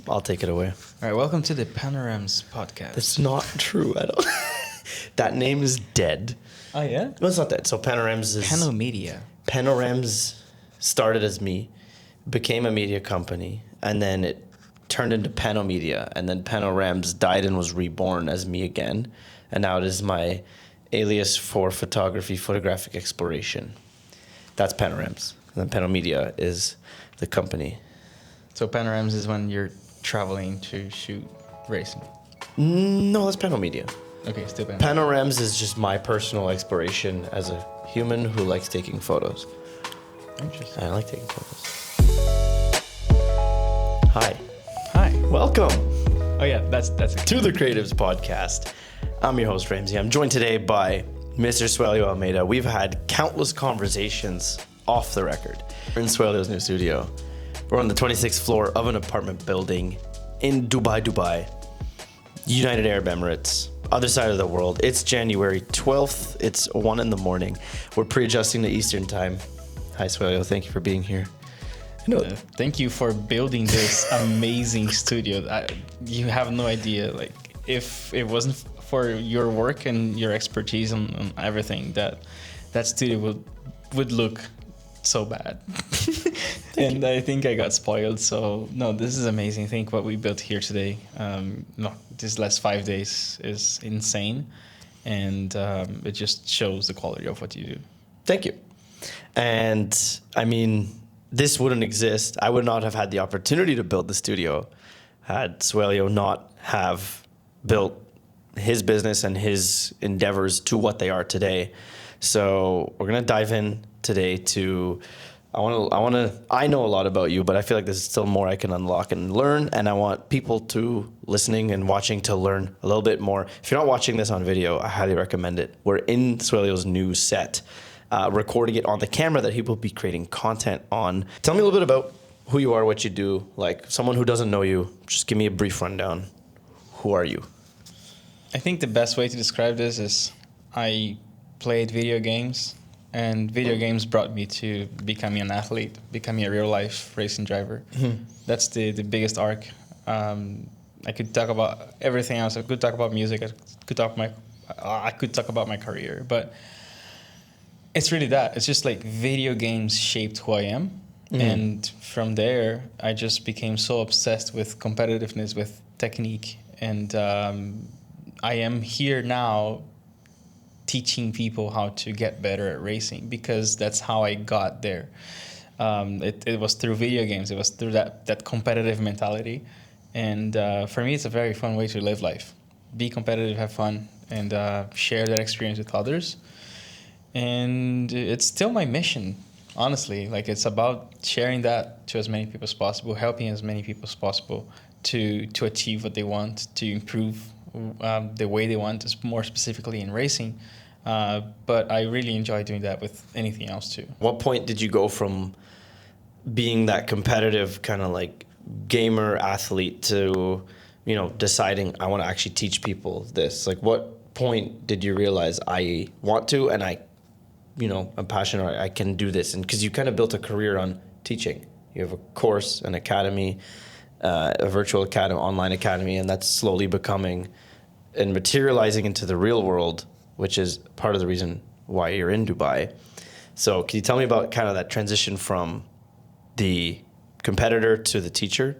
I'll take it away. All right, welcome to the TheCreatives Podcast. That's not true at all. That name is dead. Oh, yeah? No, it's not dead. So Panorems is... Panomedia. Panorems started as me, became a media company, and then it turned into Panomedia, and then Panorems died and was reborn as me again, and now it is my alias for photographic exploration. That's Panorems. And then Panomedia is the company. So Panorems is when you're traveling to shoot racing. No, that's Panomedia. Okay, still Panorems. Panorems is just my personal exploration as a human who likes taking photos. Interesting. I like taking photos. Hi. Hi. Welcome Oh, yeah, that's it. to the TheCreatives Podcast. I'm your host, Ramsey. I'm joined today by Mr. Suellio Almeida. We've had countless conversations off the record. We're in Suellio's new studio. We're on the 26th floor of an apartment building in Dubai, United Arab Emirates, other side of the world. It's January 12th. It's 1 a.m. We're pre-adjusting to Eastern time. Hi, Suellio. Thank you for being here. Thank you for building this amazing studio. You have no idea. Like, if it wasn't for your work and your expertise on everything, that studio would look so bad. And I think I got spoiled. So no, this is amazing. I think what we built here today, this last 5 days is insane, and it just shows the quality of what you do. Thank you. And I mean, this wouldn't exist. I would not have had the opportunity to build the studio had Suellio not have built his business and his endeavors to what they are today. So we're gonna dive in today to. I know a lot about you, but I feel like there's still more I can unlock and learn, and I want people to listening and watching to learn a little bit more. If you're not watching this on video, I highly recommend it. We're in Suellio's new set, recording it on the camera that he will be creating content on. Tell me a little bit about who you are, what you do. Like, someone who doesn't know you, just give me a brief rundown. Who are you? I think the best way to describe this is I played video games, and video games brought me to becoming an athlete, becoming a real-life racing driver. Mm-hmm. That's the biggest arc. I could talk about everything else. I could talk about music. I could talk about my career. But it's really that. It's just like video games shaped who I am. Mm-hmm. And from there, I just became so obsessed with competitiveness, with technique. And I am here now teaching people how to get better at racing, because that's how I got there. It was through video games. It was through that competitive mentality. And for me, it's a very fun way to live life. Be competitive, have fun, and share that experience with others. And it's still my mission, honestly. Like, it's about sharing that to as many people as possible, helping as many people as possible to achieve what they want, to improve the way they want, more specifically in racing. But I really enjoy doing that with anything else too. What point did you go from being that competitive kind of like gamer athlete to, deciding I want to actually teach people this? Like, what point did you realize I want to, and I'm passionate, or I can do this? And because you kind of built a career on teaching. You have a course, an academy, a virtual academy, online academy, and that's slowly becoming and materializing into the real world, which is part of the reason why you're in Dubai. So can you tell me about kind of that transition from the competitor to the teacher?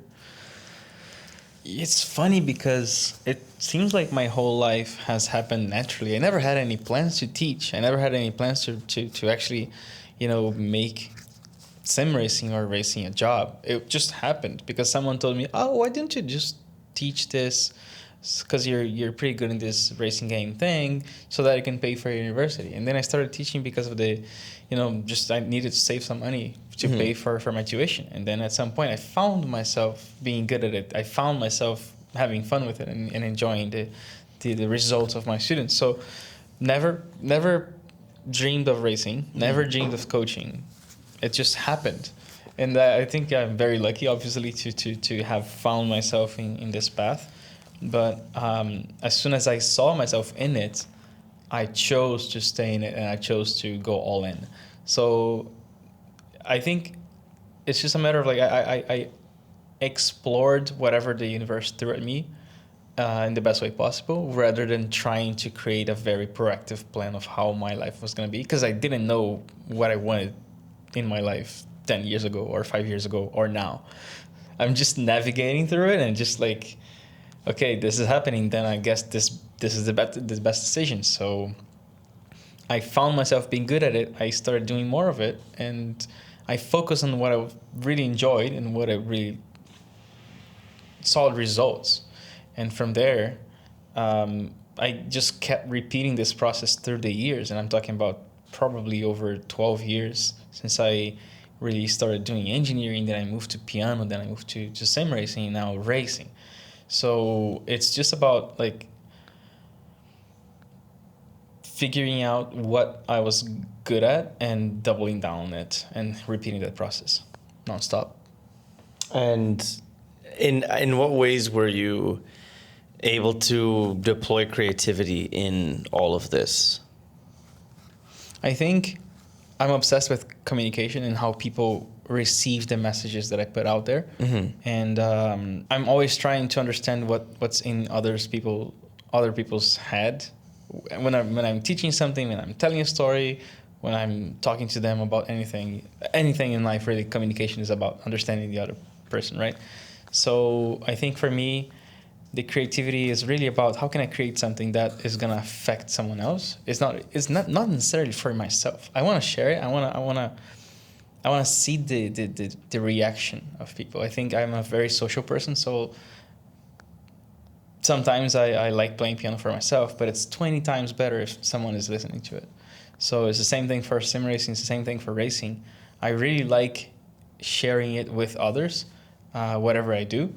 It's funny because it seems like my whole life has happened naturally. I never had any plans to teach. I never had any plans to actually, make sim racing or racing a job. It just happened because someone told me, "Oh, why didn't you just teach this? Because you're pretty good in this racing game thing, so that I can pay for your university." And then I started teaching because of I needed to save some money to mm-hmm. pay for my tuition. And then at some point I found myself being good at it. I found myself having fun with it and enjoying the results of my students. So never dreamed of racing, never dreamed of coaching. It just happened. And I think I'm very lucky, obviously, to have found myself in this path. But as soon as I saw myself in it, I chose to stay in it, and I chose to go all in. So I think it's just a matter of like I explored whatever the universe threw at me in the best way possible, rather than trying to create a very proactive plan of how my life was going to be, because I didn't know what I wanted in my life 10 years ago or 5 years ago or now. I'm just navigating through it and just like, okay, this is happening, then I guess this is the best decision. So I found myself being good at it. I started doing more of it, and I focused on what I really enjoyed and what I really saw results. And from there, I just kept repeating this process through the years. And I'm talking about probably over 12 years since I really started doing engineering. Then I moved to piano. Then I moved to sim racing, and now racing. So it's just about like figuring out what I was good at and doubling down on it and repeating that process nonstop. And in what ways were you able to deploy creativity in all of this? I think I'm obsessed with communication and how people receive the messages that I put out there. Mm-hmm. And I'm always trying to understand what's in other people's head. When I'm teaching something, when I'm telling a story, when I'm talking to them about anything in life, really, communication is about understanding the other person, right? So I think for me, the creativity is really about how can I create something that is gonna affect someone else. It's not necessarily for myself. I want to share it. I want to see the reaction of people. I think I'm a very social person, so sometimes I like playing piano for myself, but it's 20 times better if someone is listening to it. So it's the same thing for sim racing. It's the same thing for racing. I really like sharing it with others, whatever I do.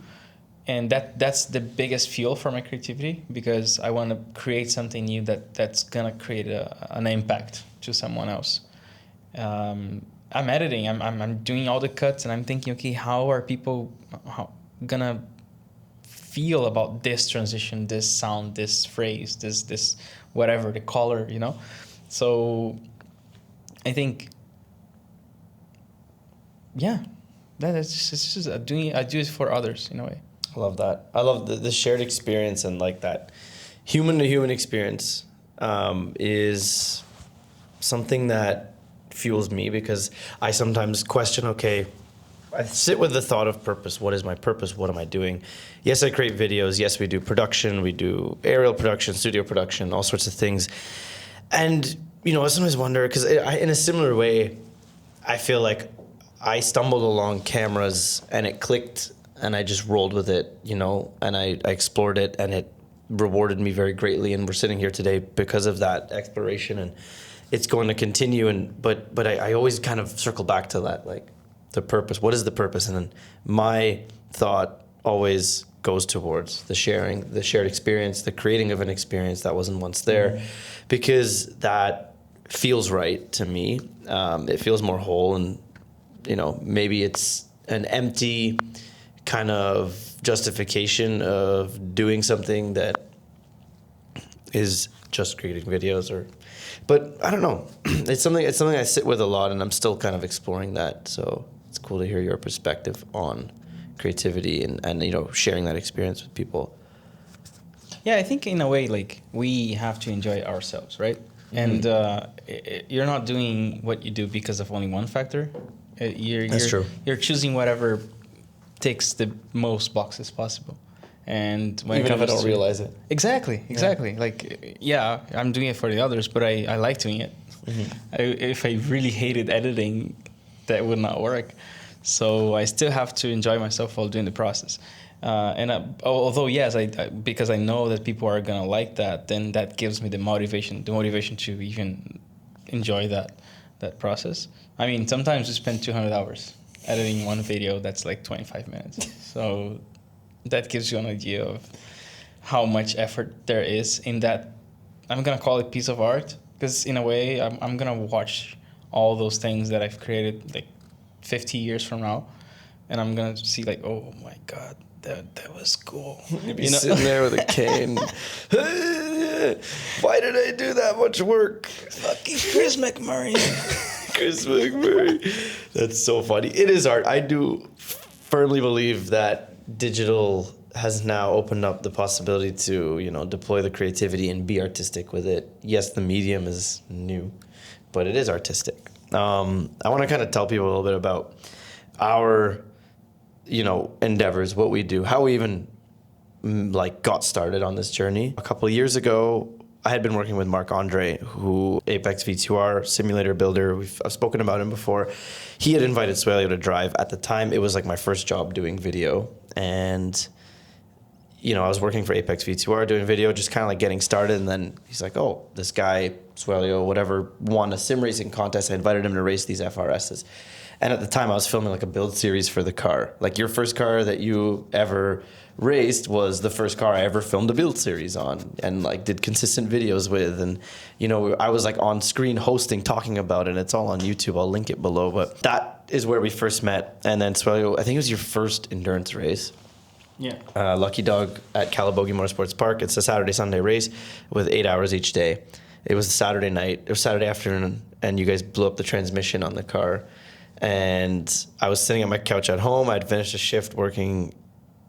And that's the biggest fuel for my creativity, because I want to create something new that's going to create an impact to someone else. I'm editing. I'm doing all the cuts, and I'm thinking, okay, how are people going to feel about this transition, this sound, this phrase, this whatever, the color, you know? So I think, yeah, it's just I do it for others in a way. I love that. I love the shared experience, and like that human to human experience is something that fuels me, because I sometimes question, okay, I sit with the thought of purpose. What is my purpose? What am I doing? Yes, I create videos. Yes, we do production. We do aerial production, studio production, all sorts of things. And, you know, I sometimes wonder, because in a similar way, I feel like I stumbled along cameras and it clicked, and I just rolled with it, you know, and I explored it, and it rewarded me very greatly. And we're sitting here today because of that exploration, and it's going to continue. But I always kind of circle back to that, like the purpose. What is the purpose? And then my thought always goes towards the sharing, the shared experience, the creating of an experience that wasn't once there, because that feels right to me. It feels more whole, and, you know, maybe it's an empty kind of justification of doing something that is just creating videos, but I don't know. It's something I sit with a lot, and I'm still kind of exploring that. So it's cool to hear your perspective on creativity and you know, sharing that experience with people. Yeah, I think in a way, like, we have to enjoy ourselves, right? Mm-hmm. And you're not doing what you do because of only one factor. That's true. You're choosing whatever ticks the most boxes possible. And when even if I don't realize it. Exactly. Yeah. Like, yeah, I'm doing it for the others, but I like doing it. Mm-hmm. If I really hated editing, that would not work. So I still have to enjoy myself while doing the process. Although, yes, because I know that people are going to like that, then that gives me the motivation to even enjoy that process. I mean, sometimes we spend 200 hours editing one video that's like 25 minutes. So that gives you an idea of how much effort there is in that. I'm going to call it piece of art, because in a way I'm going to watch all those things that I've created like 50 years from now, and I'm going to see like, oh my God, that was cool. You'd be sitting there with a cane. Why did I do that much work? Fucking Chris McMurray. Chris McMurray. That's so funny. It is art. I do firmly believe that digital has now opened up the possibility to, you know, deploy the creativity and be artistic with it. Yes, the medium is new, but it is artistic. I want to kind of tell people a little bit about our, you know, endeavors, what we do, how we even like got started on this journey. A couple of years ago, I had been working with Marc Andre, who Apex V2R simulator builder. I've spoken about him before. He had invited Suellio to drive. At the time, it was like my first job doing video, and you know, I was working for Apex V2R doing video, just kind of like getting started. And then he's like, "Oh, this guy Suellio, whatever, won a sim racing contest. I invited him to race these FRSs." And at the time, I was filming like a build series for the car. Like, your first car that you ever raced was the first car I ever filmed a build series on, and like did consistent videos with. And you know, I was like on screen hosting, talking about it. It's all on YouTube. I'll link it below. But that is where we first met. And then Suellio, I think it was your first endurance race. Yeah. Lucky Dog at Calabogie Motorsports Park. It's a Saturday-Sunday race with 8 hours each day. It was Saturday night, or Saturday afternoon, and you guys blew up the transmission on the car. And I was sitting on my couch at home. I'd finished a shift working,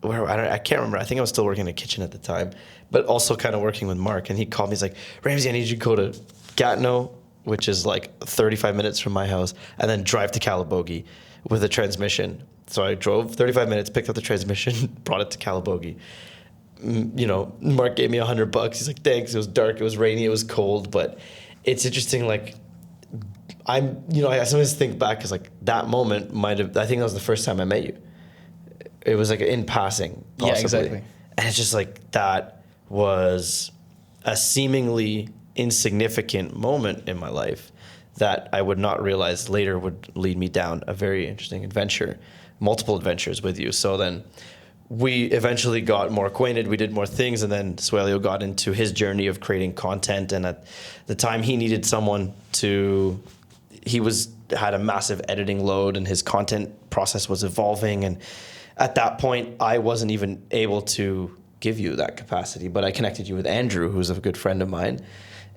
I can't remember. I think I was still working in the kitchen at the time, but also kind of working with Mark. And he called me. He's like, "Ramsey, I need you to go to Gatineau," which is like 35 minutes from my house, and then drive to Calabogie with a transmission. So I drove 35 minutes, picked up the transmission, brought it to Calabogie. You know, Mark gave me $100. He's like, "Thanks." It was dark, it was rainy, it was cold, but it's interesting. Like, I sometimes think back, because like that moment I think that was the first time I met you. It was like in passing, possibly. Yeah, exactly. And it's just like, that was a seemingly insignificant moment in my life that I would not realize later would lead me down a very interesting adventure, multiple adventures with you. So then we eventually got more acquainted, we did more things, and then Suellio got into his journey of creating content. And at the time, he needed someone to, had a massive editing load, and his content process was evolving. And at that point, I wasn't even able to give you that capacity, but I connected you with Andrew, who's a good friend of mine.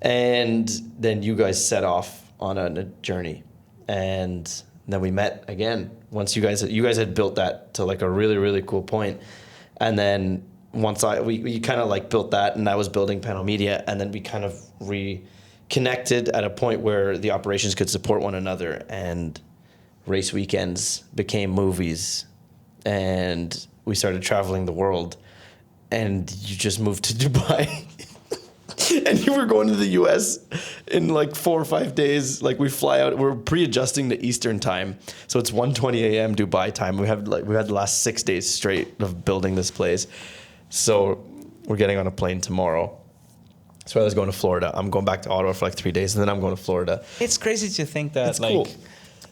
And then you guys set off on a journey. And then we met again. Once you guys had built that to like a really, really cool point. And then once we kind of like built that, and I was building Panel Media, and then we kind of reconnected at a point where the operations could support one another, and race weekends became movies, and we started traveling the world. And you just moved to Dubai. And you were going to the US in like 4 or 5 days. Like, we fly out, we're pre-adjusting to Eastern time. So it's 1:20 a.m. Dubai time. We had the last 6 days straight of building this place. So we're getting on a plane tomorrow. So I was going to Florida. I'm going back to Ottawa for like 3 days, and then I'm going to Florida. It's crazy to think that, it's like, cool.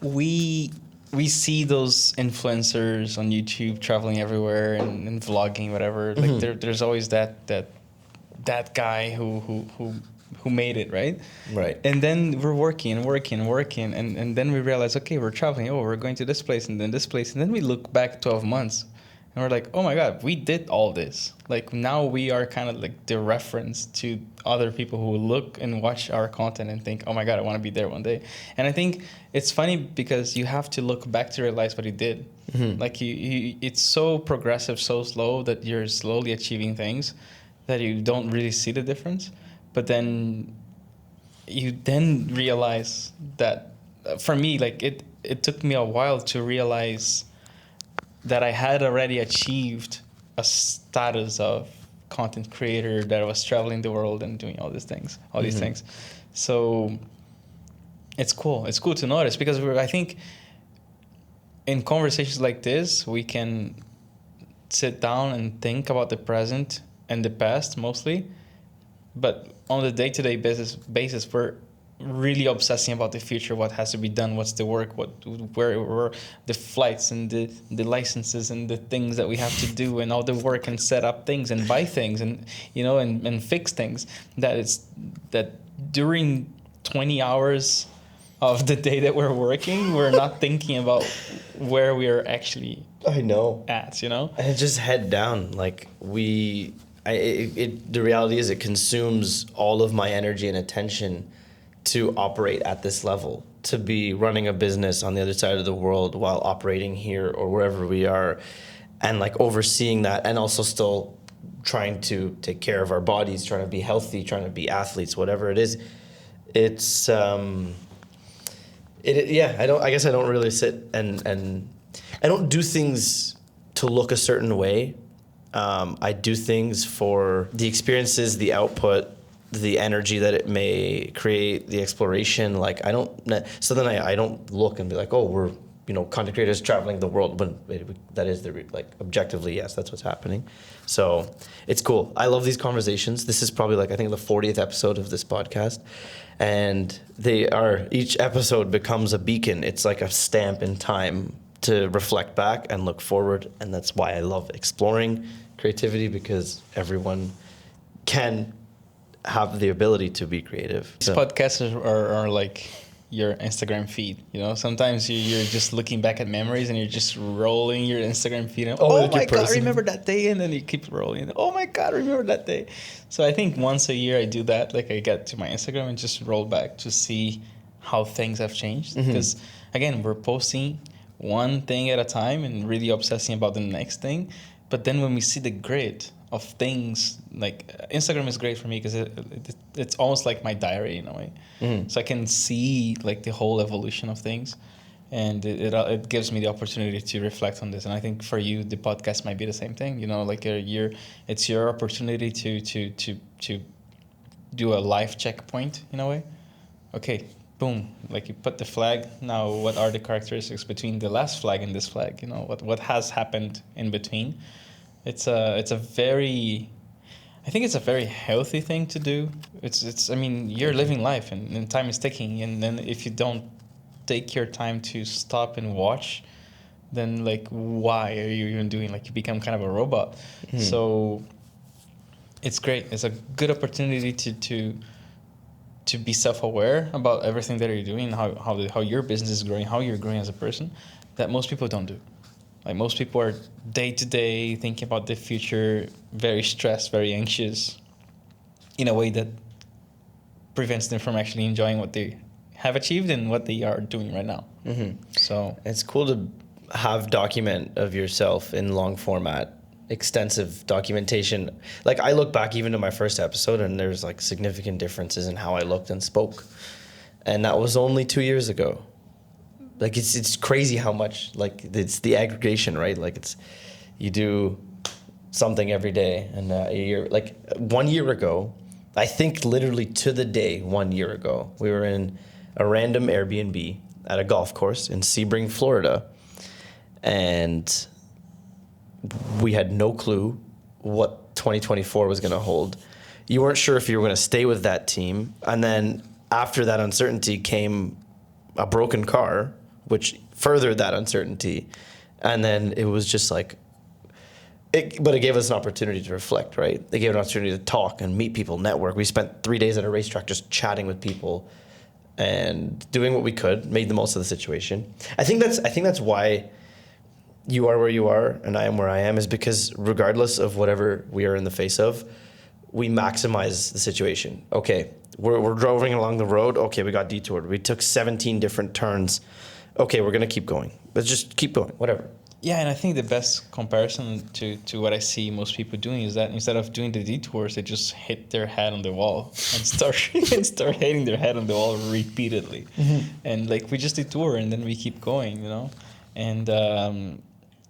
we see those influencers on YouTube traveling everywhere and vlogging, whatever. Like, there's always that guy who made it, right? Right. And then we're working, and then we realize, okay, we're traveling. Oh, we're going to this place and then this place, and then we look back 12 months, and we're like, oh my God, we did all this. Like, now we are kind of like the reference to other people who look and watch our content and think, oh my God, I want to be there one day. And I think it's funny because you have to look back to realize what you did. Mm-hmm. Like, it's so progressive, so slow, that you're slowly achieving things that you don't really see the difference. But then you realize that, for me, like, it took me a while to realize that I had already achieved a status of content creator, that I was traveling the world and doing all these things. So it's cool. It's cool to notice, because I think in conversations like this, we can sit down and think about the present and the past mostly, but on the day-to-day basis, we're really obsessing about the future, what has to be done, what's the work, where the flights and the licenses and the things that we have to do, and all the work and set up things and buy things and, you know, and fix things. That during 20 hours of the day that we're working, we're not thinking about where we are actually at, you know? And it's just head down. Like, the reality is, it consumes all of my energy and attention to operate at this level. to be running a business on the other side of the world while operating here or wherever we are, and like overseeing that, and also still trying to take care of our bodies, trying to be healthy, trying to be athletes, whatever it is, it's I guess I don't really sit and I don't do things to look a certain way. I do things for the experiences, the output, the energy that it may create, the exploration. Like I don't look and be like, oh, we're content creators traveling the world, when that is objectively, yes, that's what's happening. So it's cool. I love these conversations. This is probably I think the 40th episode of this podcast, and each episode becomes a beacon. It's like a stamp in time to reflect back and look forward, and that's why I love exploring creativity, because everyone can have the ability to be creative. These podcasts are like your Instagram feed. Sometimes you're just looking back at memories and you're just rolling your Instagram feed. And, oh my God, remember that day? And then you keep rolling. Oh my God, remember that day? So I think once a year I do that. Like I get to my Instagram and just roll back to see how things have changed. Because again, we're posting one thing at a time and really obsessing about the next thing. But then when we see the grid of things, like Instagram is great for me because it's almost like my diary in a way. So I can see like the whole evolution of things, and it gives me the opportunity to reflect on this. And I think for you, the podcast might be the same thing. Like it's your opportunity to do a life checkpoint in a way. Okay, boom, like you put the flag. Now, what are the characteristics between the last flag and this flag? What has happened in between? It's a very healthy thing to do. I mean, you're living life and time is ticking, and then if you don't take your time to stop and watch, then like why are you even doing, like you become kind of a robot. So it's great. It's a good opportunity to be self-aware about everything that you're doing, how your business is growing, how you're growing as a person, that most people don't do. Like most people are day to day thinking about the future, very stressed, very anxious, in a way that prevents them from actually enjoying what they have achieved and what they are doing right now. So it's cool to have document of yourself in long format, extensive documentation. Like I look back even to my first episode, and there's like significant differences in how I looked and spoke, and that was only 2 years ago. Like it's crazy how much, like it's the aggregation, right? Like you do something every day, and you're like 1 year ago, I think literally to the day 1 year ago, we were in a random Airbnb at a golf course in Sebring, Florida, and we had no clue what 2024 was going to hold. You weren't sure if you were going to stay with that team, and then after that uncertainty came a broken car, which furthered that uncertainty. And then it was just like, but it gave us an opportunity to reflect, right? It gave an opportunity to talk and meet people, network. We spent 3 days at a racetrack just chatting with people and doing what we could, made the most of the situation. I think that's why you are where you are and I am where I am, is because regardless of whatever we are in the face of, we maximize the situation. Okay, we're driving along the road. Okay, we got detoured. We took 17 different turns. Okay, we're going to keep going. Let's just keep going, whatever. Yeah, and I think the best comparison to what I see most people doing is that instead of doing the detours, they just hit their head on the wall and start hitting their head on the wall repeatedly. And like we just detour and then we keep going, And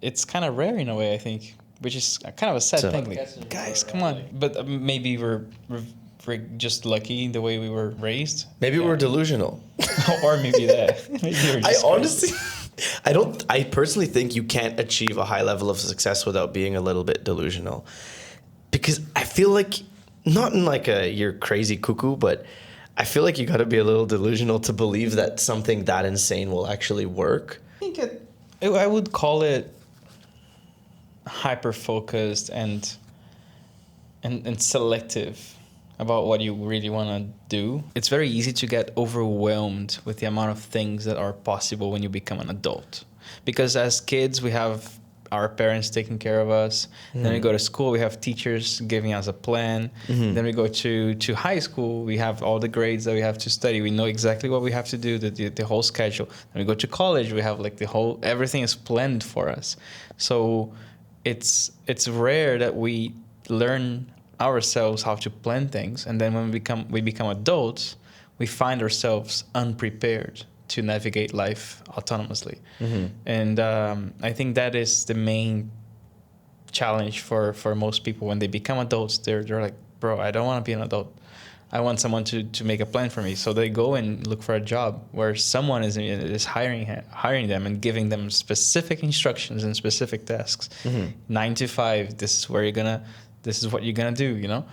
it's kind of rare in a way, I think, which is kind of a sad thing. Like, guys, come on. But maybe we're just lucky in the way we were raised. Maybe we're delusional. Or maybe that. Maybe we're just honestly, I personally think you can't achieve a high level of success without being a little bit delusional. Because I feel like, not in like you're crazy cuckoo, but I feel like you got to be a little delusional to believe that something that insane will actually work. I think I would call it hyper-focused and selective about what you really want to do. It's very easy to get overwhelmed with the amount of things that are possible when you become an adult. Because as kids, we have our parents taking care of us. Then we go to school, we have teachers giving us a plan. Then we go to high school, we have all the grades that we have to study. We know exactly what we have to do, the whole schedule. Then we go to college, we have like everything is planned for us. So it's rare that we learn ourselves how to plan things, and then when we become adults, we find ourselves unprepared to navigate life autonomously. And I think that is the main challenge for most people. When they become adults, they're like, bro, I don't want to be an adult. I want someone to make a plan for me. So they go and look for a job where someone is hiring them and giving them specific instructions and specific tasks. 9 to 5, this is what you're gonna do, you know?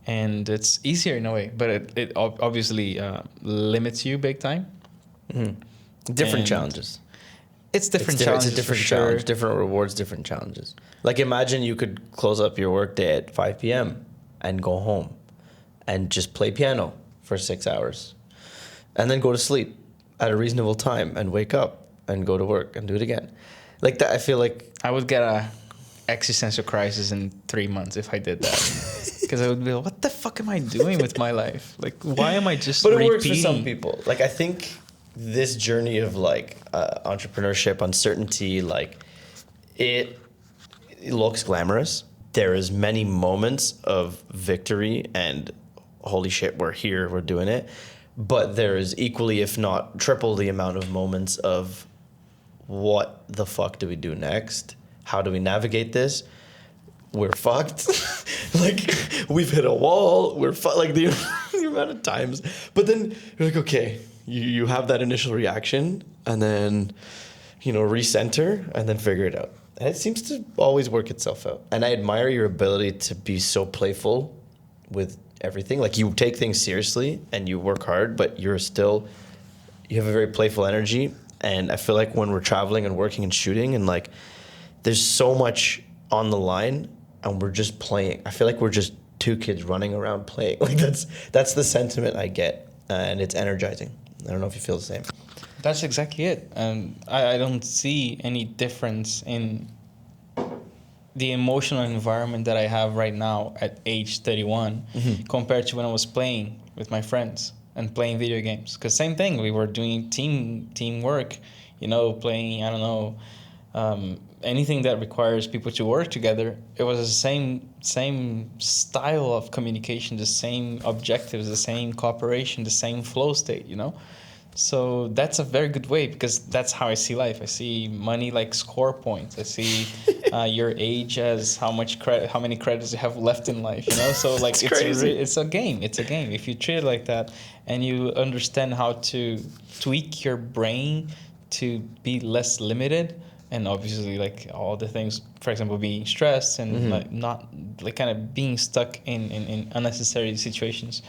And it's easier in a way, but it obviously limits you big time. Different challenges. It's different challenges. It's a different challenge, different rewards, different challenges. Like imagine you could close up your work day at 5 p.m. and go home and just play piano for 6 hours and then go to sleep at a reasonable time and wake up and go to work and do it again. Like that, I feel like I would get a existential crisis in 3 months if I did that. Because I would be like, what the fuck am I doing with my life? Like, why am I just But it works for some people. Like, I think this journey of, like, entrepreneurship, uncertainty, like, it looks glamorous. There is many moments of victory and, holy shit, we're here, we're doing it. But there is equally, if not triple the amount of moments of what the fuck do we do next? How do we navigate this? We're fucked. Like, we've hit a wall. We're fucked. Like, the amount of times. But then you're like, okay, you have that initial reaction and then, recenter and then figure it out. And it seems to always work itself out. And I admire your ability to be so playful with everything. Like, you take things seriously and you work hard, but you have a very playful energy. And I feel like when we're traveling and working and shooting and, like, there's so much on the line and we're just playing. I feel like we're just two kids running around playing. Like that's the sentiment I get, and it's energizing. I don't know if you feel the same. That's exactly it. And I don't see any difference in the emotional environment that I have right now at age 31 compared to when I was playing with my friends and playing video games. Because same thing, we were doing teamwork, playing, I don't know, anything that requires people to work together. It was the same style of communication, the same objectives, the same cooperation, the same flow state, So that's a very good way, because that's how I see life. I see money like score points. I see your age as how many credits you have left in life. So like it's crazy. It's a game. It's a game. If you treat it like that, and you understand how to tweak your brain to be less limited, and obviously like all the things, for example, being stressed and like not like kind of being stuck in unnecessary situations.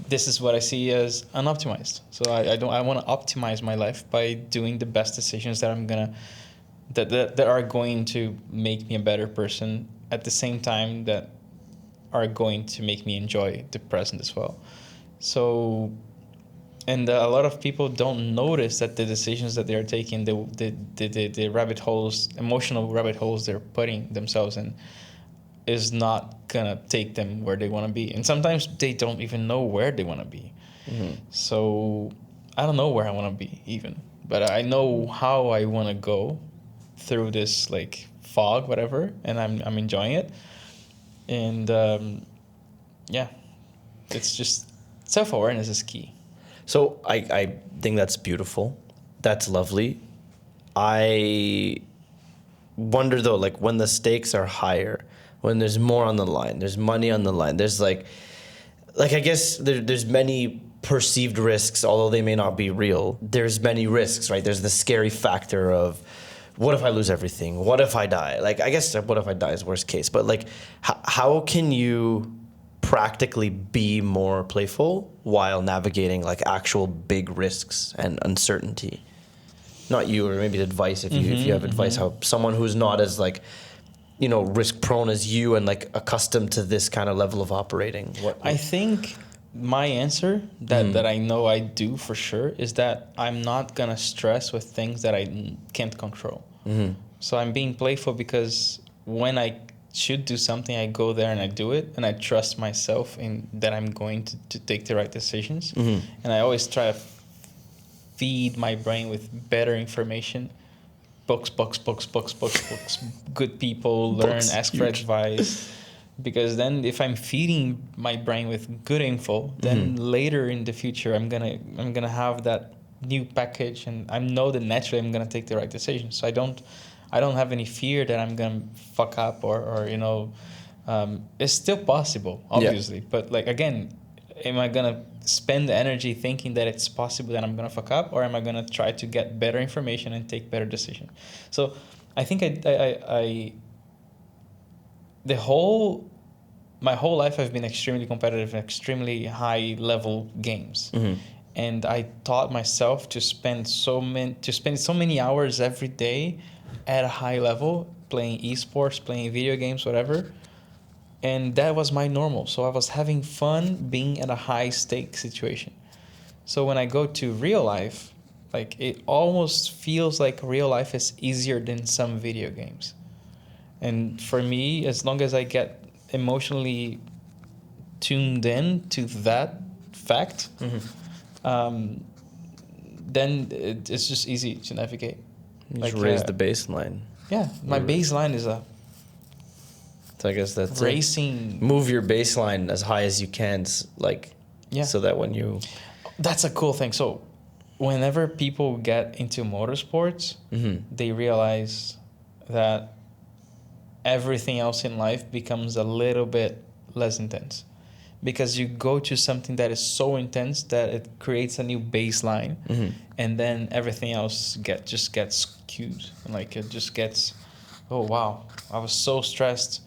This is what I see as unoptimized. So I want to optimize my life by doing the best decisions that are going to make me a better person, at the same time that are going to make me enjoy the present as well. So, and a lot of people don't notice that the decisions that they're taking, the rabbit holes, emotional rabbit holes they're putting themselves in, is not gonna take them where they want to be. And sometimes they don't even know where they want to be. So I don't know where I want to be even, but I know how I want to go through this like fog, whatever, and I'm enjoying it. And it's just self-awareness is key. So I think that's beautiful. That's lovely. I wonder though, like when the stakes are higher, when there's more on the line, there's money on the line, there's like I guess there's many perceived risks, although they may not be real. There's many risks, right? There's the scary factor of, what if I lose everything? What if I die? Like, I guess what if I die is worst case, but like how can you practically be more playful while navigating like actual big risks and uncertainty? Not you, or maybe advice if you have advice, how someone who's not as like, risk prone as you and like accustomed to this kind of level of operating. I think my answer that I know I do for sure is that I'm not gonna stress with things that I can't control. So I'm being playful because when I should do something, I go there and I do it, and I trust myself in that I'm going to take the right decisions. And I always try to feed my brain with better information. Books, good people, learn, Books, ask for huge. advice. Because then if I'm feeding my brain with good info, then later in the future I'm gonna have that new package, and I know that naturally I'm gonna take the right decision. So I don't have any fear that I'm gonna fuck up or it's still possible, obviously. Yeah. But like again, am I gonna spend the energy thinking that it's possible that I'm gonna fuck up, or am I gonna try to get better information and take better decisions? So I think my whole life I've been extremely competitive, extremely high level games. And I taught myself to spend so many hours every day at a high level playing esports, playing video games, whatever. And that was my normal. So I was having fun being at a high stake situation. So when I go to real life, like it almost feels like real life is easier than some video games. And for me, as long as I get emotionally tuned in to that fact, then it's just easy to navigate. You just raise the baseline. Yeah, my baseline is a So I guess that's racing. Move your baseline as high as you can, so that when you... That's a cool thing. So whenever people get into motorsports, they realize that everything else in life becomes a little bit less intense, because you go to something that is so intense that it creates a new baseline, and then everything else just gets skewed. Like it just gets, oh wow, I was so stressed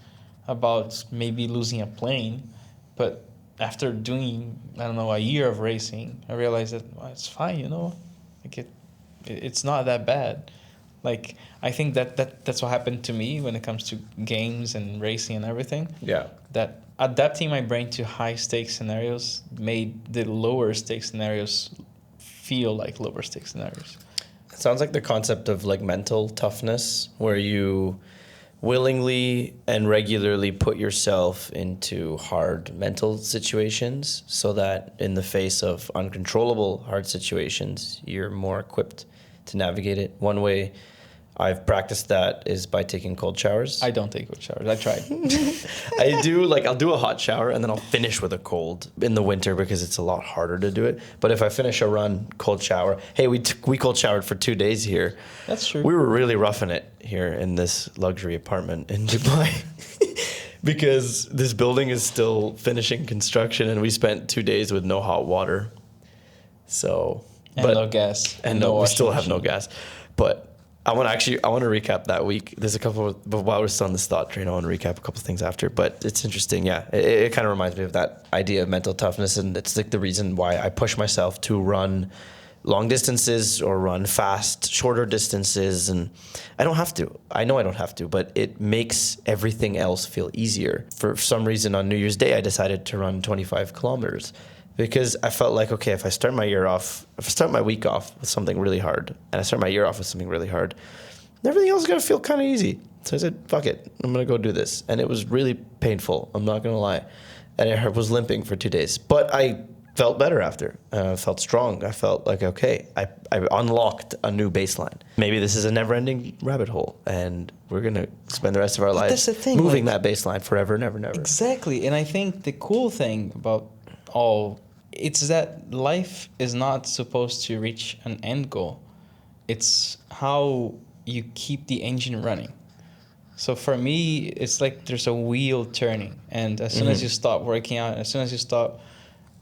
about maybe losing a plane, but after doing, I don't know, a year of racing, I realized that it's fine, like it's not that bad. Like I think that's what happened to me when it comes to games and racing and everything. Yeah. That adapting my brain to high stakes scenarios made the lower stakes scenarios feel like lower stakes scenarios. It sounds like the concept of like mental toughness, where you willingly and regularly put yourself into hard mental situations so that in the face of uncontrollable hard situations, you're more equipped to navigate it. One way I've practiced that is by taking cold showers. I don't take cold showers. I tried. I'll do a hot shower and then I'll finish with a cold in the winter because it's a lot harder to do it. But if I finish a run, cold shower. Hey, we cold showered for 2 days here. That's true. We were really roughing it here in this luxury apartment in Dubai because this building is still finishing construction and we spent 2 days with no hot water. So, no gas. And no, we still have no gas. But I want to recap that week. There's a couple but while we're still on this thought train, I want to recap a couple of things after. But it's interesting, yeah. It kind of reminds me of that idea of mental toughness, and it's like the reason why I push myself to run long distances or run fast, shorter distances, and I don't have to. I know I don't have to, but it makes everything else feel easier. For some reason, on New Year's Day, I decided to run 25 kilometers. Because I felt like, okay, if I start my week off with something really hard, and I start my year off with something really hard, everything else is going to feel kind of easy. So I said, fuck it, I'm going to go do this. And it was really painful, I'm not going to lie. And I was limping for 2 days. But I felt better after. I felt strong. I felt like, okay, I unlocked a new baseline. Maybe this is a never-ending rabbit hole, and we're going to spend the rest of our lives moving that baseline forever and ever and ever. Exactly. And I think the cool thing about it's that life is not supposed to reach an end goal. It's how you keep the engine running. So for me, it's like there's a wheel turning, and as soon as you stop working out, as soon as you stop,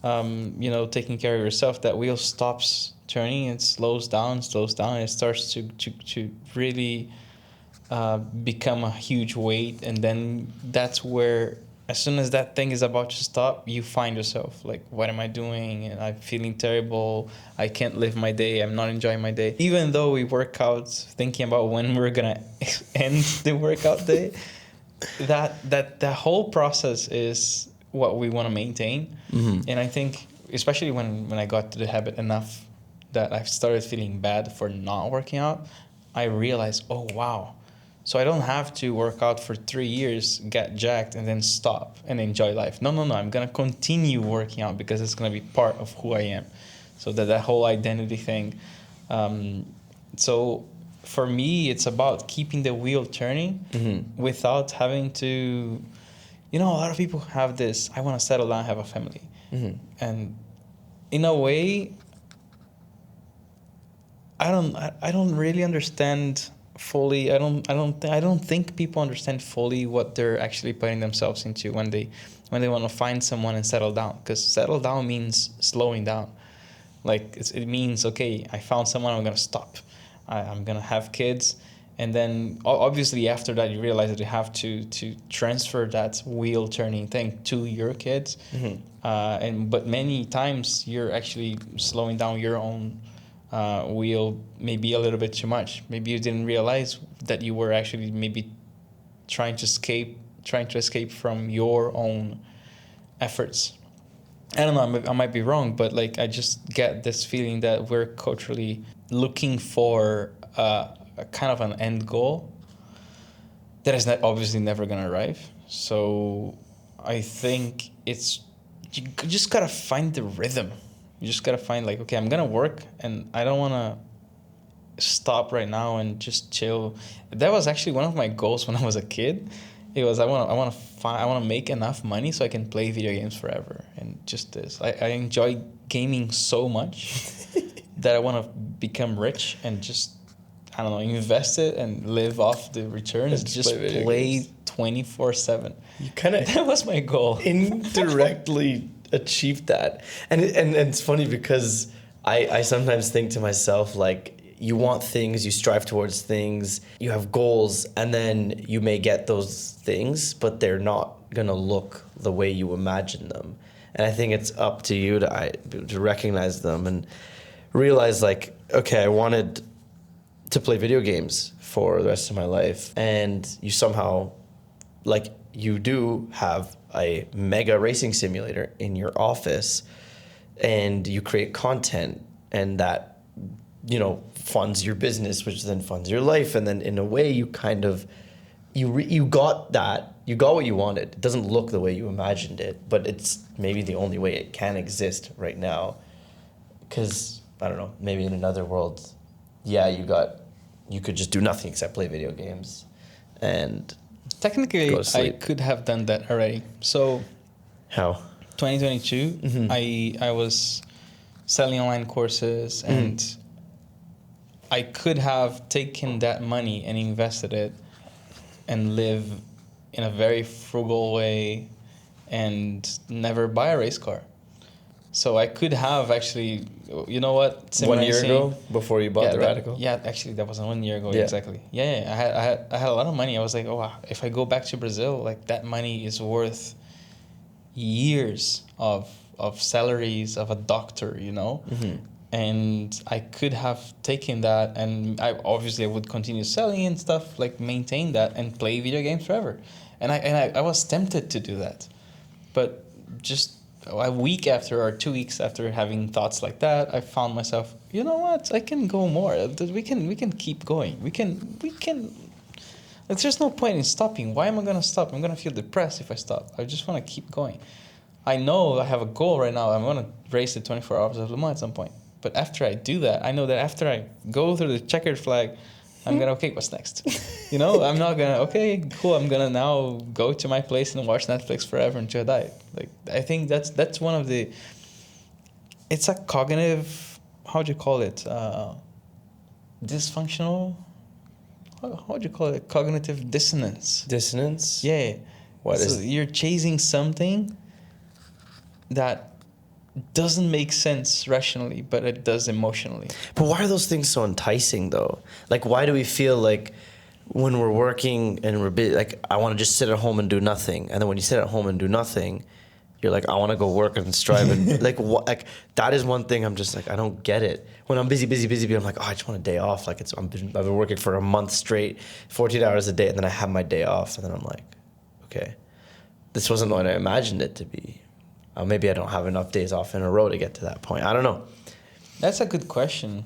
taking care of yourself, that wheel stops turning. It slows down. And it starts to really become a huge weight, and then that's where, as soon as that thing is about to stop, you find yourself like, what am I doing? And I'm feeling terrible. I can't live my day. I'm not enjoying my day. Even though we work out thinking about when we're going to end the workout day, that whole process is what we want to maintain. And I think, especially when I got to the habit enough that I started feeling bad for not working out, I realized, oh, wow, So I don't have to work out for 3 years, get jacked, and then stop and enjoy life. No. I'm going to continue working out because it's going to be part of who I am. So that whole identity thing. So for me, it's about keeping the wheel turning without having to... a lot of people have this, I want to settle down, have a family. And in a way, I don't really understand fully. I don't think people understand fully what they're actually putting themselves into when they want to find someone and settle down. Because settle down means slowing down. Like it means, okay, I found someone, I'm gonna stop. I'm gonna have kids, and then obviously after that you realize that you have to transfer that wheel turning thing to your kids. But many times you're actually slowing down your own wheel maybe a little bit too much. Maybe you didn't realize that you were actually maybe trying to escape from your own efforts. I don't know, I might be wrong, but like I just get this feeling that we're culturally looking for a kind of an end goal that is obviously never going to arrive. So I think you just got to find the rhythm. You just got to find like, okay, I'm going to work and I don't want to stop right now and just chill. That was actually one of my goals when I was a kid. It was I want to make enough money so I can play video games forever. And just this, I enjoy gaming so much that I want to become rich and just, I don't know, invest it and live off the returns. Just play 24/7. You kind of that was my goal. Indirectly achieved that, and it's funny because I sometimes think to myself, like, you want things, you strive towards things, you have goals, and then you may get those things, but they're not gonna look the way you imagine them. And I think it's up to you to recognize them and realize, like, okay, I wanted to play video games for the rest of my life, and you somehow, like, you do have a mega racing simulator in your office, and you create content, and that, funds your business, which then funds your life. And then in a way you kind of, you got what you wanted. It doesn't look the way you imagined it, but it's maybe the only way it can exist right now. Because, I don't know, maybe in another world, you could just do nothing except play video games. And technically, I could have done that already. So how? 2022, I was selling online courses, and I could have taken that money and invested it and live in a very frugal way and never buy a race car. So I could have actually, you know what? 1 year ago, before you bought the Radical? Yeah, actually, that wasn't 1 year ago, Yeah. exactly. Yeah, I had a lot of money. I was like, oh, if I go back to Brazil, like, that money is worth years of salaries of a doctor, And I could have taken that, and I would continue selling and stuff, like maintain that and play video games forever. And I was tempted to do that, but just a week after or 2 weeks after having thoughts like that, I found myself, you know what? I can go more. We can keep going. We can. Like, there's no point in stopping. Why am I gonna stop? I'm gonna feel depressed if I stop. I just want to keep going. I know I have a goal right now. I'm gonna race the 24 hours of Le Mans at some point. But after I do that, I know that after I go through the checkered flag, I'm gonna, okay, what's next? I'm not gonna, okay, cool, I'm gonna now go to my place and watch Netflix forever until I die. Like, I think that's one of the, it's a cognitive, how do you call it? Dysfunctional? How do you call it? Cognitive dissonance. Dissonance? Yeah. What is it? You're chasing something that doesn't make sense rationally, but it does emotionally. But why are those things so enticing, though? Like, why do we feel like when we're working and we're busy, like, I want to just sit at home and do nothing, and then when you sit at home and do nothing, you're like, I want to go work and strive, and like, what? Like, that is one thing I'm just like, I don't get it. When I'm busy, I'm like, oh, I just want a day off. Like, I've been working for a month straight, 14 hours a day, and then I have my day off, and then I'm like, okay, this wasn't what I imagined it to be. Maybe I don't have enough days off in a row to get to that point. I don't know. That's a good question.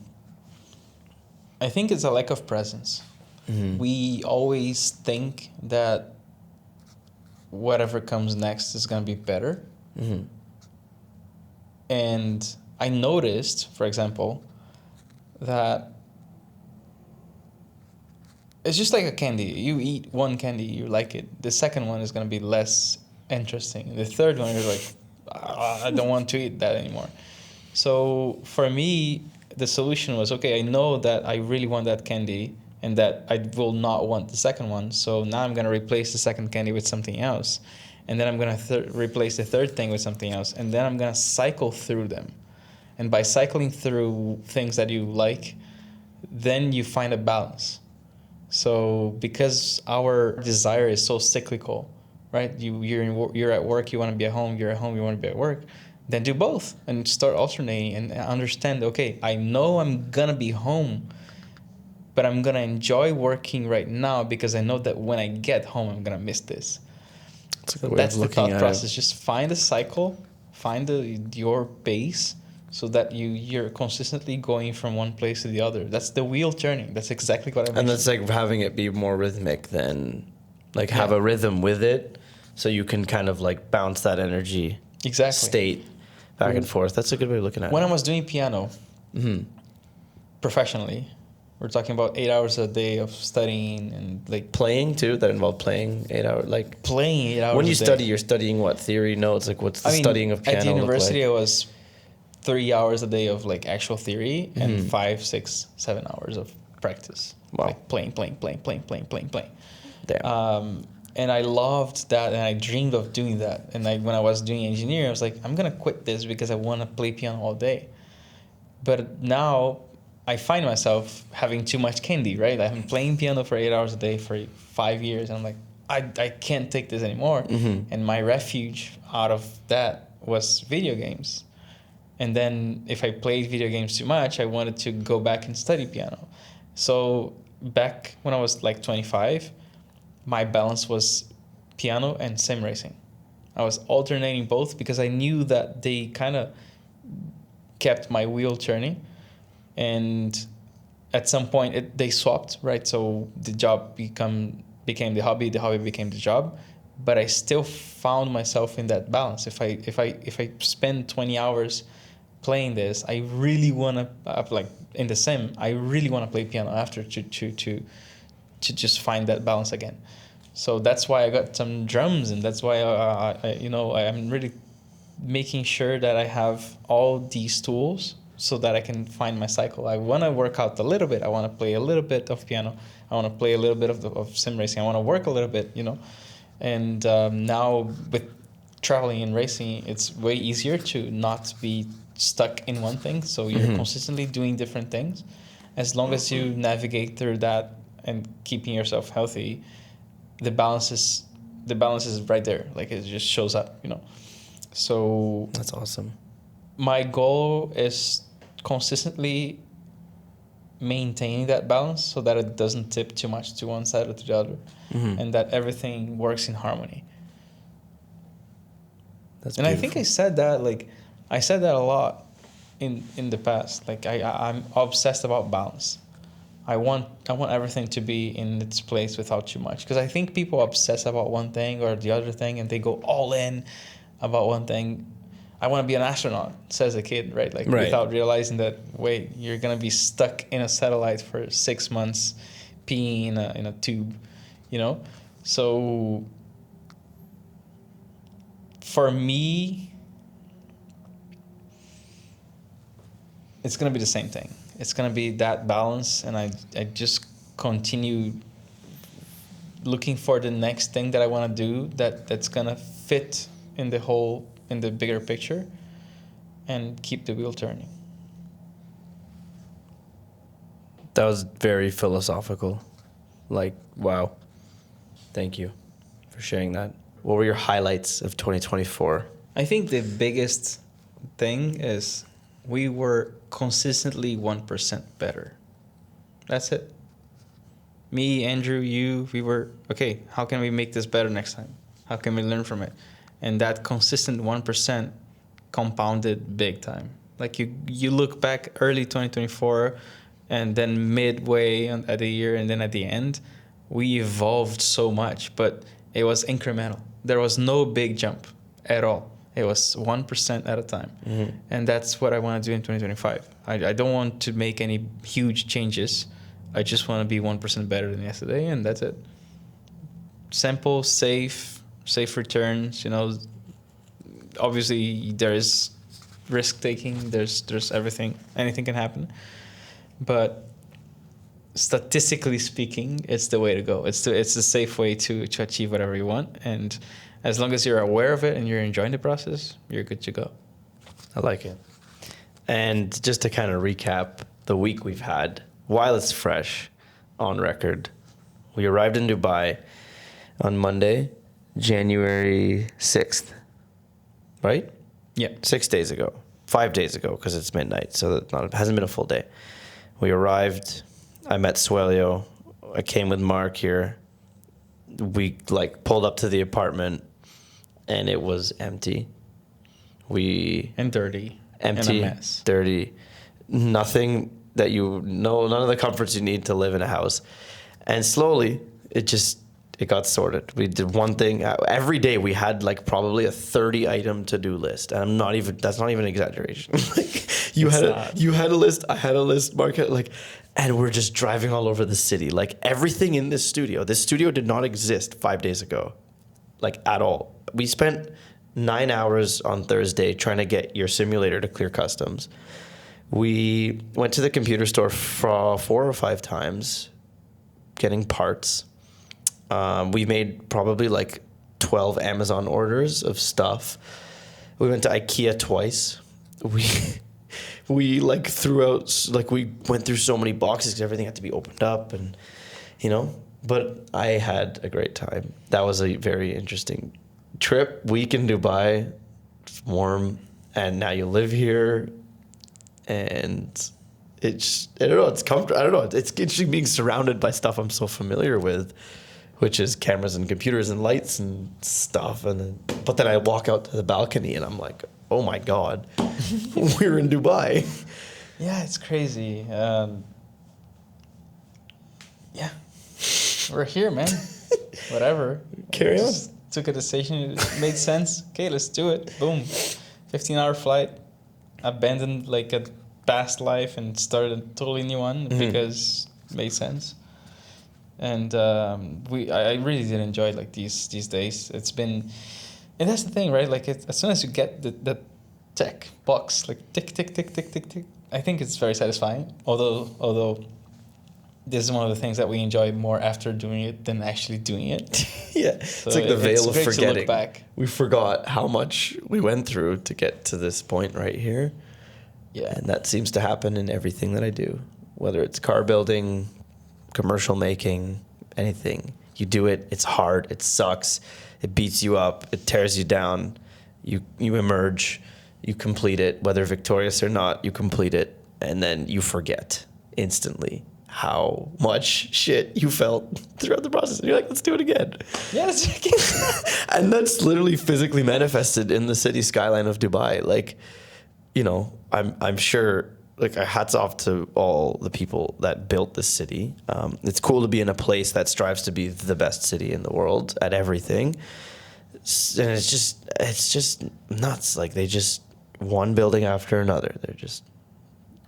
I think it's a lack of presence. We always think that whatever comes next is going to be better. And I noticed, for example, that it's just like a candy. You eat one candy, you like it. The second one is going to be less interesting. The third one, you're like, I don't want to eat that anymore. So for me, the solution was, okay, I know that I really want that candy and that I will not want the second one. So now I'm going to replace the second candy with something else. And then I'm going to replace the third thing with something else. And then I'm going to cycle through them. And by cycling through things that you like, then you find a balance. So because our desire is so cyclical, right? You're at work, you want to be at home. You're at home, you want to be at work. Then do both and start alternating and understand, okay, I know I'm going to be home, but I'm going to enjoy working right now because I know that when I get home, I'm going to miss this. So that's the thought process. Just find a cycle, find your base so that you're consistently going from one place to the other. That's the wheel turning. That's exactly what I mentioned. And that's like having it be more rhythmic than like have a rhythm with it so you can kind of like bounce that energy state back and forth. That's a good way of looking at it. When I was doing piano professionally, we're talking about 8 hours a day of studying and like playing too. That involved playing 8 hours, like playing 8 hours. When you study, you're studying what theory notes? Like what's the studying of piano? At the university, look like? It was 3 hours a day of like actual theory and 5, 6, 7 hours of practice. Wow. Like playing. Damn. And I loved that, and I dreamed of doing that. And when I was doing engineering, I was like, I'm gonna quit this because I want to play piano all day. But now I find myself having too much candy, right? I've been playing piano for 8 hours a day for 5 years. And I'm like, I can't take this anymore. And my refuge out of that was video games. And then if I played video games too much, I wanted to go back and study piano. So back when I was like 25, my balance was piano and sim racing. I was alternating both because I knew that they kind of kept my wheel turning. And at some point, they swapped, right? So the job became the hobby became the job. But I still found myself in that balance. If I spend 20 hours playing this, I really want to, like in the sim, I really want to play piano after to just find that balance again. So that's why I got some drums, and that's why I'm really making sure that I have all these tools so that I can find my cycle. I want to work out a little bit. I want to play a little bit of piano. I want to play a little bit of sim racing. I want to work a little bit, And now with traveling and racing, it's way easier to not be stuck in one thing. So you're consistently doing different things. As long as you navigate through that and keeping yourself healthy, the balance is right there. Like it just shows up, So that's awesome. My goal is consistently maintaining that balance so that it doesn't tip too much to one side or to the other, and that everything works in harmony. That's and beautiful. I think I said that a lot in the past. Like I'm obsessed about balance. I want everything to be in its place without too much, because I think people obsess about one thing or the other thing and they go all in about one thing. I want to be an astronaut, says a kid, right? Like without realizing that, wait, you're gonna be stuck in a satellite for 6 months, peeing in a tube, So for me, it's gonna be the same thing. It's gonna be that balance, and I just continue looking for the next thing that I want to do that's gonna fit in the bigger picture, and keep the wheel turning. That was very philosophical. Like, wow. Thank you for sharing that. What were your highlights of 2024? I think the biggest thing is we were consistently 1% better. That's it. Me, Andrew, you, we were, okay, how can we make this better next time? How can we learn from it? And that consistent 1% compounded big time. Like you look back early 2024, and then midway at the year, and then at the end, we evolved so much, but it was incremental. There was no big jump at all. It was 1% at a time. Mm-hmm. And that's what I want to do in 2025. I don't want to make any huge changes. I just want to be 1% better than yesterday, and that's it. Simple, safe returns. You know, obviously there is risk taking. There's everything. Anything can happen, but statistically speaking, it's the way to go. It's the safe way to achieve whatever you want, and as long as you're aware of it and you're enjoying the process, you're good to go. I like it. And just to kind of recap the week we've had, while it's fresh on record, we arrived in Dubai on Monday, January 6th, right? Yeah. 6 days ago, 5 days ago, because it's midnight, so it hasn't been a full day. We arrived. I met Suellio. I came with Mark here. We pulled up to the apartment, and it was empty. And dirty. Empty, and a mess. dirty, nothing that none of the comforts you need to live in a house. And slowly, it got sorted. We did one thing every day. We had probably a 30-item to-do list, and that's not even an exaggeration. You had a list, I had a list, Mark had and we're just driving all over the city. Everything in this studio did not exist 5 days ago, at all. We spent 9 hours on Thursday trying to get your simulator to clear customs. We went to the computer store 4 or 5 times, getting parts. We made probably 12 Amazon orders of stuff. We went to IKEA twice. We threw out, we went through so many boxes because everything had to be opened up, and but I had a great time. That was a very interesting trip. Week in Dubai. It's warm, and now you live here, and it's comfortable. I don't know. It's interesting being surrounded by stuff I'm so familiar with, which is cameras and computers and lights and stuff. But then I walk out to the balcony and I'm like, oh my God, we're in Dubai. Yeah, it's crazy. Yeah, we're here, man. Whatever. Carry on. Took a decision. It made sense. Okay, let's do it. Boom. 15-hour flight. Abandoned a past life and started a totally new one because it made sense. And I really did enjoy these days. It's been, and that's the thing, right? As soon as you get the check box, tick tick tick tick tick tick, I think it's very satisfying. Although this is one of the things that we enjoy more after doing it than actually doing it. Yeah, so it's the veil of forgetting. To look back. We forgot how much we went through to get to this point right here. Yeah, and that seems to happen in everything that I do, whether it's car building, commercial making, anything. You do it, it's hard, it sucks, it beats you up, it tears you down. You emerge, you complete it, whether victorious or not, you complete it, and then you forget instantly how much shit you felt throughout the process. And you're like, let's do it again. Yeah, let's do it again. And that's literally physically manifested in the city skyline of Dubai. I'm sure, hats off to all the people that built this city. It's cool to be in a place that strives to be the best city in the world at everything. And it's just nuts. They just one building after another. They're just,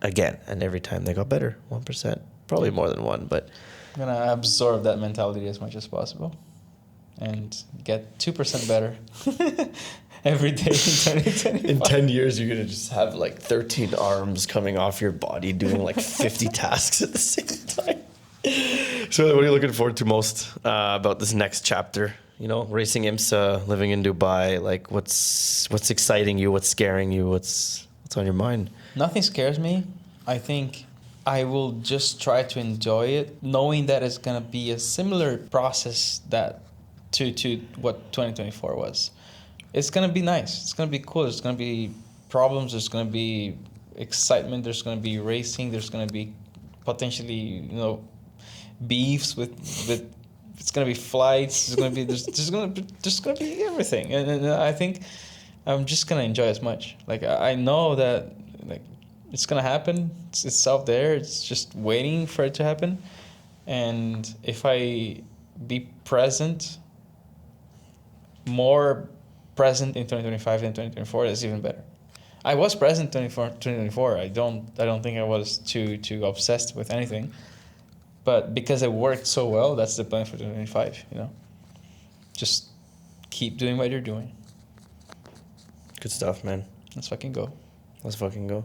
again, and every time they got better, 1%, probably more than one, but. I'm going to absorb that mentality as much as possible and get 2% better. Every day in 2025. In 10 years, you're going to just have 13 arms coming off your body doing 50 tasks at the same time. So what are you looking forward to most about this next chapter? Racing IMSA, living in Dubai, what's exciting you? What's scaring you? What's on your mind? Nothing scares me. I think I will just try to enjoy it, knowing that it's going to be a similar process to what 2024 was. It's going to be nice. It's going to be cool. There's going to be problems. There's going to be excitement. There's going to be racing. There's going to be potentially, beefs with it's going to be flights. There's going to be everything. And I think I'm just going to enjoy as much. I know that It's gonna happen. It's out there. It's just waiting for it to happen. And if I be present, more present in 2025 than 2024, that's even better. I was present 2024. I don't think I was too obsessed with anything. But because it worked so well, that's the plan for 2025, you know. Just keep doing what you're doing. Good stuff, man. Let's fucking go. Let's fucking go.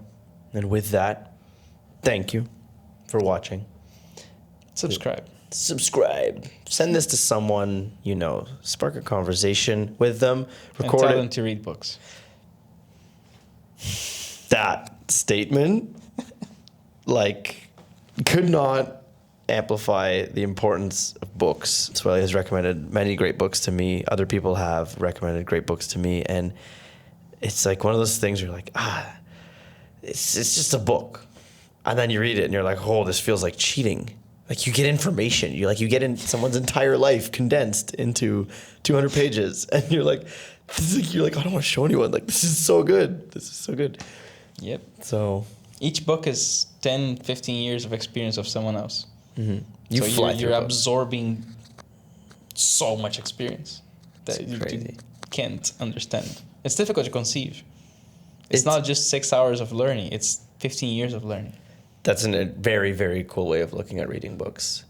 And with that, thank you for watching. Subscribe. Send this to someone you know. Spark a conversation with them. And tell them to read books. That statement, like, could not amplify the importance of books. Suellio has recommended many great books to me. Other people have recommended great books to me. And it's like one of those things where you're like, it's just a book. And then you read it and you're like, oh, this feels like cheating. Like, you get information. You get in someone's entire life condensed into 200 pages. And you're like, I don't want to show anyone. Like, this is so good. This is so good. Yep. So each book is 10, 15 years of experience of someone else. mm-hmm. You're absorbing so much experience that you can't understand. It's difficult to conceive. It's not just 6 hours of learning. It's 15 years of learning. That's a very, very cool way of looking at reading books.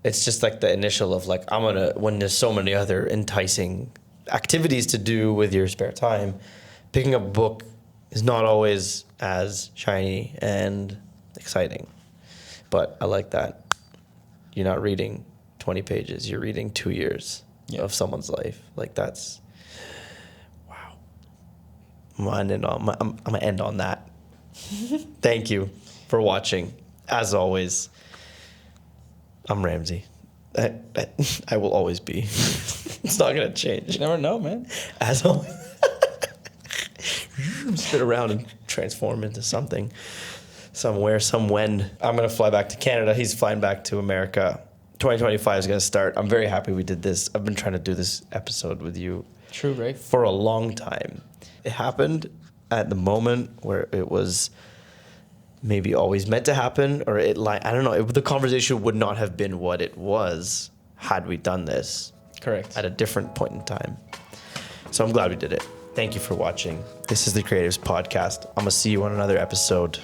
It's just like the initial of like, when there's so many other enticing activities to do with your spare time, picking up a book is not always as shiny and exciting. But I like that. You're not reading 20 pages. You're reading 2 years of someone's life. Like, that's, wow. I'm gonna end on that. Thank you for watching. As always, I'm Ramsey. I will always be. It's not gonna change. You never know, man. As always. Spin around and transform into something. Somewhere, when. I'm gonna fly back to Canada. He's flying back to America. 2025 is gonna start. I'm very happy we did this. I've been trying to do this episode with you. True, right? For a long time. It happened at the moment where it was maybe always meant to happen, or I don't know. The conversation would not have been what it was had we done this. Correct. At a different point in time. So I'm glad we did it. Thank you for watching. This is the Creatives Podcast. I'm gonna see you on another episode.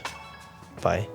Bye.